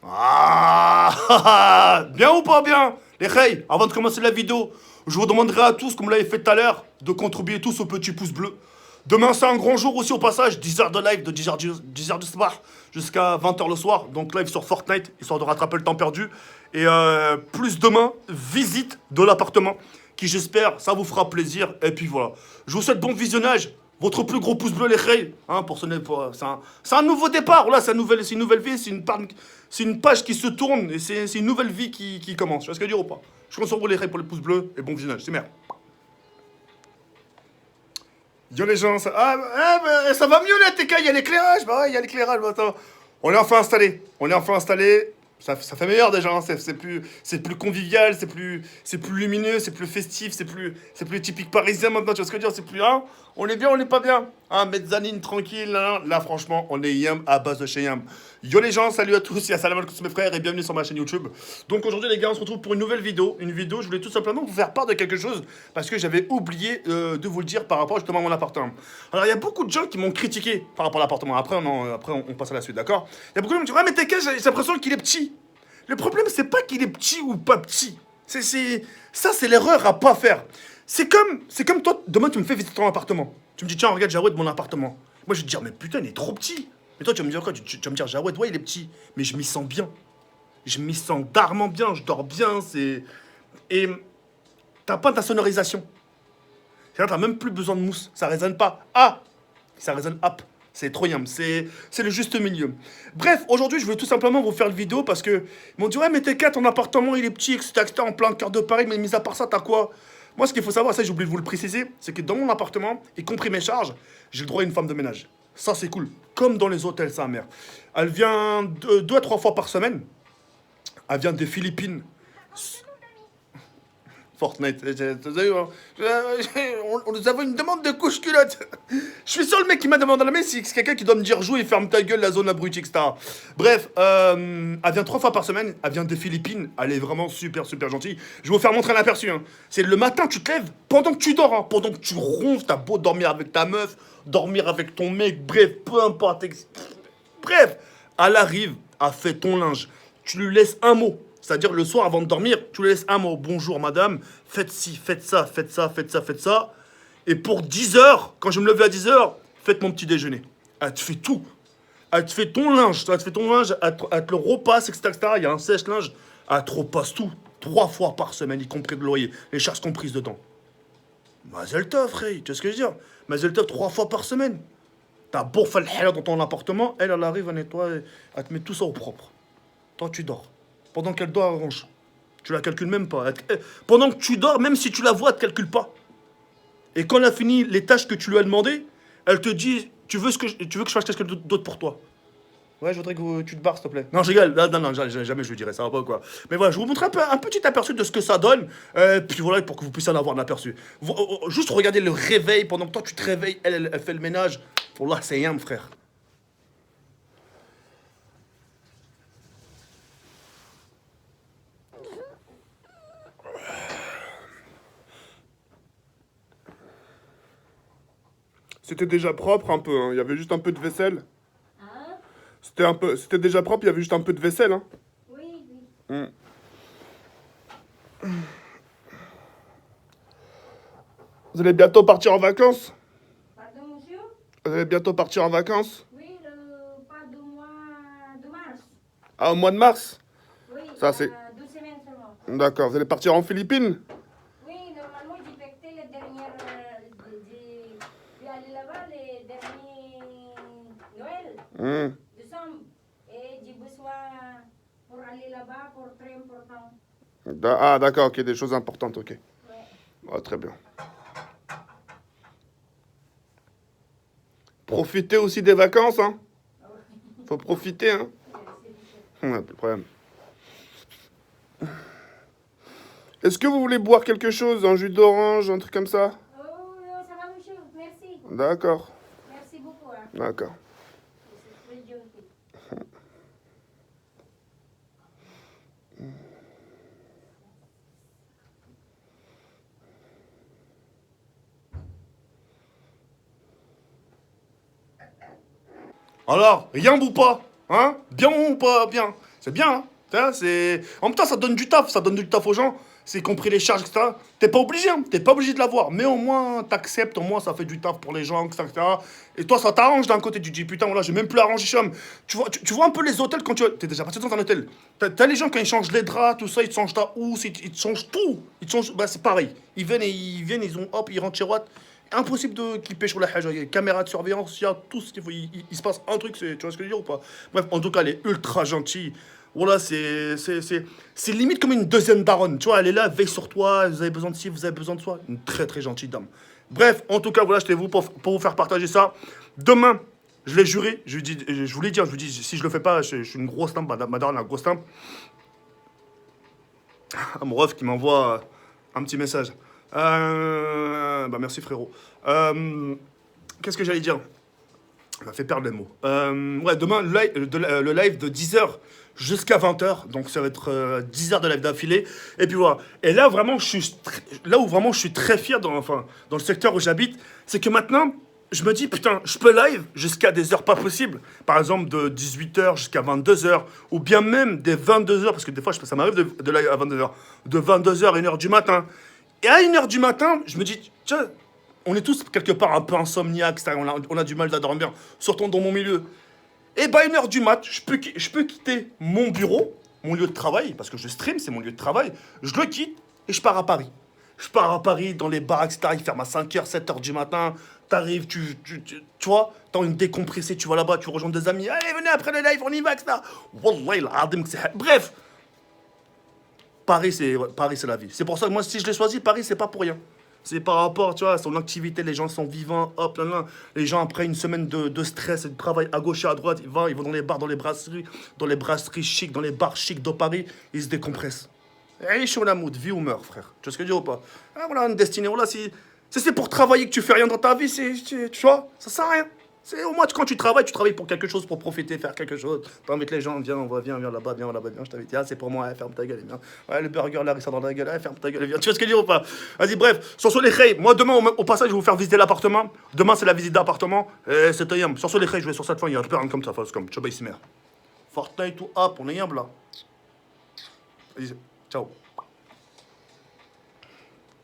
Ah, bien ou pas bien? Les reilles, avant de commencer la vidéo, je vous demanderai à tous, comme vous l'avez fait tout à l'heure, de contribuer tous au petit pouce bleu. Demain, c'est un grand jour aussi au passage, 10 heures de live, de 10 heures du soir jusqu'à 20 heures le soir. Donc live sur Fortnite, histoire de rattraper le temps perdu. Et plus demain, visite de l'appartement, qui j'espère, ça vous fera plaisir. Et puis voilà, je vous souhaite bon visionnage. Votre plus gros pouce bleu, les reilles, hein, c'est un nouveau départ. Là, c'est une nouvelle vie, c'est une page qui se tourne et c'est une nouvelle vie qui commence. Tu vois ce que je veux dire ou pas? Je compte sur vous, les reilles, pour les pouces bleus et bon visionnage. C'est merde. Yo les gens, ça va mieux là, TK, il y a l'éclairage. Bah ouais, il y a l'éclairage. Bah, attends. On est enfin installé. On est enfin installé. Ça fait meilleur déjà, hein. C'est plus convivial, c'est plus lumineux, c'est plus festif, c'est plus typique parisien maintenant, tu vois ce que je veux dire, c'est plus, hein, on est bien, on n'est pas bien, hein, mezzanine, tranquille, là, franchement, on est yam à base de chez yam. Yo les gens, salut à tous, et salam alaikum mes frères, et bienvenue sur ma chaîne YouTube. Donc aujourd'hui les gars, on se retrouve pour une nouvelle vidéo, je voulais tout simplement vous faire part de quelque chose, parce que j'avais oublié de vous le dire par rapport justement à mon appartement. Alors il y a beaucoup de gens qui m'ont critiqué par rapport à l'appartement, après on passe à la suite, d'accord? Il y a beaucoup de gens qui me disent, ouais mais t'es j'ai l'impression qu'il est petit. Le problème, c'est pas qu'il est petit ou pas petit. Ça, c'est l'erreur à pas faire. C'est comme toi, demain, tu me fais visiter ton appartement. Tu me dis, tiens, regarde, Jawed, mon appartement. Moi, je vais te dire, mais putain, il est trop petit. Mais toi, tu vas me dire quoi? Tu vas me dire, Jawed, ouais, il est petit. Mais je m'y sens bien. Je m'y sens darement bien. Je dors bien. Et t'as pas ta sonorisation. C'est-à-dire, t'as même plus besoin de mousse. Ça résonne pas. Ah! Ça résonne up. C'est trop yam, c'est le juste milieu. Bref, aujourd'hui, je voulais tout simplement vous faire une vidéo parce que ils m'ont dit, ouais, mais t'es ton appartement, il est petit, etc., en plein cœur de Paris, mais mis à part ça, t'as quoi? Moi, ce qu'il faut savoir, ça, j'ai oublié de vous le préciser, c'est que dans mon appartement, y compris mes charges, j'ai le droit à une femme de ménage. Ça, c'est cool. Comme dans les hôtels, sa mère. Elle vient 2 à 3 fois par semaine. Elle vient des Philippines. Fortnite. Nous avons une demande de couche culotte. Je suis sûr le mec qui m'a demandé la main, c'est quelqu'un qui doit me dire joue et ferme ta gueule, la zone abrutie, etc. Bref, elle vient 3 fois par semaine. Elle vient des Philippines. Elle est vraiment super, super gentille. Je vais vous faire montrer un aperçu, hein. C'est le matin, tu te lèves pendant que tu dors, hein, pendant que tu ronfles. T'as beau dormir avec ta meuf, dormir avec ton mec, bref, peu importe. Bref, elle arrive, elle fait ton linge. Tu lui laisses un mot. C'est-à-dire le soir avant de dormir, tu lui laisses un mot. Bonjour madame, faites ci, faites ça, faites ça, faites ça, faites ça. Et pour 10 heures, quand je me levais à 10 heures, faites mon petit déjeuner. Elle te fait tout. Elle te fait ton linge, elle te fait ton linge, elle te le repasse, etc., etc. Il y a un sèche-linge, elle te repasse tout. 3 fois par semaine, y compris le loyer, les charges comprises dedans. Mazel tov, frère, tu vois ce que je veux dire? Mazel tov 3 fois par semaine. T'as beau faire le halal dans ton appartement, elle arrive, elle nettoie, elle te met tout ça au propre. Toi, tu dors. Pendant qu'elle dort, elle range. Tu la calcules même pas. Pendant que tu dors, même si tu la vois, elle te calcule pas. Et quand elle a fini les tâches que tu lui as demandées, elle te dit, tu veux que je fasse quelque chose d'autre pour toi? Ouais, je voudrais que tu te barres, s'il te plaît. Non, je rigole. Non, jamais je lui dirais ça, va pas quoi. Mais voilà, je vous montre un petit aperçu de ce que ça donne. Puis voilà, pour que vous puissiez en avoir un aperçu. Juste regardez le réveil. Pendant que toi, tu te réveilles, elle fait le ménage. Wallah, c'est yam, frère. C'était déjà propre un peu, hein. Il y avait juste un peu de vaisselle. Hein? C'était déjà propre, il y avait juste un peu de vaisselle, hein. Oui, oui. Mm. Vous allez bientôt partir en vacances? Pardon, monsieur? Vous allez bientôt partir en vacances? Oui, pas du mois de mars. Ah, au mois de mars? Oui, Ça, c'est... 2 semaines seulement. D'accord, vous allez partir en Philippines? Oui, normalement, j'ai pacté les dernières. J'ai allé là-bas les derniers Noël, Mm. décembre. Et j'ai besoin pour aller là-bas pour très important. Ah, d'accord, ok, des choses importantes, ok. Ouais. Ah, très bien. Profitez aussi des vacances, hein. Faut profiter, hein. Pas de problème. Est-ce que vous voulez boire quelque chose, un jus d'orange, un truc comme ça? Oh, non, ça va, monsieur? Merci. D'accord, Merci beaucoup. Hein. d'accord. C'est très gentil. Alors, rien ou pas? Hein? Bien ou pas bien? C'est bien, hein. En même temps, ça donne du taf aux gens. C'est compris les charges, etc. T'es pas obligé, hein. T'es pas obligé de l'avoir. Mais au moins, t'acceptes, au moins, ça fait du taf pour les gens, etc. Et toi, ça t'arrange d'un côté. Tu dis, putain, voilà, j'ai même plus arrangé, chum. Tu vois un peu les hôtels quand tu. T'es déjà passé dans un hôtel. T'as les gens, quand ils changent les draps, tout ça, ils te changent ta housse, ils te changent tout. Ils te changent. Bah, c'est pareil. Ils ont, hop, ils rentrent chez Watt. Impossible de qu'ils pêchent sur la haja. Il y a caméra de surveillance, il y a tout ce qu'il faut. Il se passe un truc, tu vois ce que je veux dire ou pas? Bref, en tout cas, elle est ultra gentille. Voilà, c'est limite comme une deuxième daronne. Tu vois, elle est là, elle veille sur toi, vous avez besoin de ci, vous avez besoin de soi. Une très très gentille dame. Bref, en tout cas, voilà, j'étais vous pour vous faire partager ça. Demain, je l'ai juré, je vous l'ai dit, je vous dis, si je le fais pas, je suis une grosse dame, ma daronne a une grosse dame. Ah, mon ref qui m'envoie un petit message. Bah merci frérot. Qu'est-ce que j'allais dire? Ça m'a fait perdre les mots. Ouais, demain, le live de 10h jusqu'à 20h. Donc, ça va être 10 heures de live d'affilée. Et puis voilà. Et là, vraiment, là où vraiment je suis très fier enfin, dans le secteur où j'habite, c'est que maintenant, je me dis, putain, je peux live jusqu'à des heures pas possibles. Par exemple, de 18h jusqu'à 22h. Ou bien même des 22h. Parce que des fois, ça m'arrive de live à 22h. De 22h à 1h du matin. Et à 1h du matin, je me dis, tiens, on est tous quelque part un peu insomniaques, on a du mal à dormir, surtout dans mon milieu. Et bah, 1h du mat, je peux quitter mon bureau, mon lieu de travail, parce que je stream, c'est mon lieu de travail, je le quitte et je pars à Paris. Je pars à Paris, dans les bars, etc. Ils ferment à 5h, 7h du matin. T'arrives, tu vois, t'as une décompressée, tu vas là-bas, tu rejoins des amis. Allez, venez après le live, on y va, etc. Wallah, l'azim, bref, Paris, c'est la vie. C'est pour ça que moi, si je l'ai choisi, Paris, c'est pas pour rien. C'est par rapport, tu vois, à son activité, les gens sont vivants, hop, là, là. Les gens, après une semaine de stress et de travail à gauche et à droite, ils vont dans les bars, dans les brasseries chics, dans les bars chics de Paris, ils se décompressent. Et sur la mood, vie ou meurt, frère. Tu vois ce que je dis ou pas? Ah, voilà, une destinée, voilà, si c'est pour travailler que tu fais rien dans ta vie, tu vois, ça sert à rien. C'est au moins quand tu travailles pour quelque chose, pour profiter, faire quelque chose. T'invites les gens, viens là-bas, viens là-bas, viens, je t'invite. Ah, c'est pour moi, ferme ta gueule, et viens. Ouais, le burger là, il sort dans la gueule, ferme ta gueule, et viens. Tu vois ce que je dis ou pas? Vas-y, bref, sur les khayes, moi demain, au passage, je vais vous faire visiter l'appartement. Demain, c'est la visite d'appartement. C'est Tayam. Sur les khayes, je vais sur cette fois, il y a un peu rien comme ça, comme Choba Ismer. Fortnite ou App, on est yam là. Vas-y, ciao.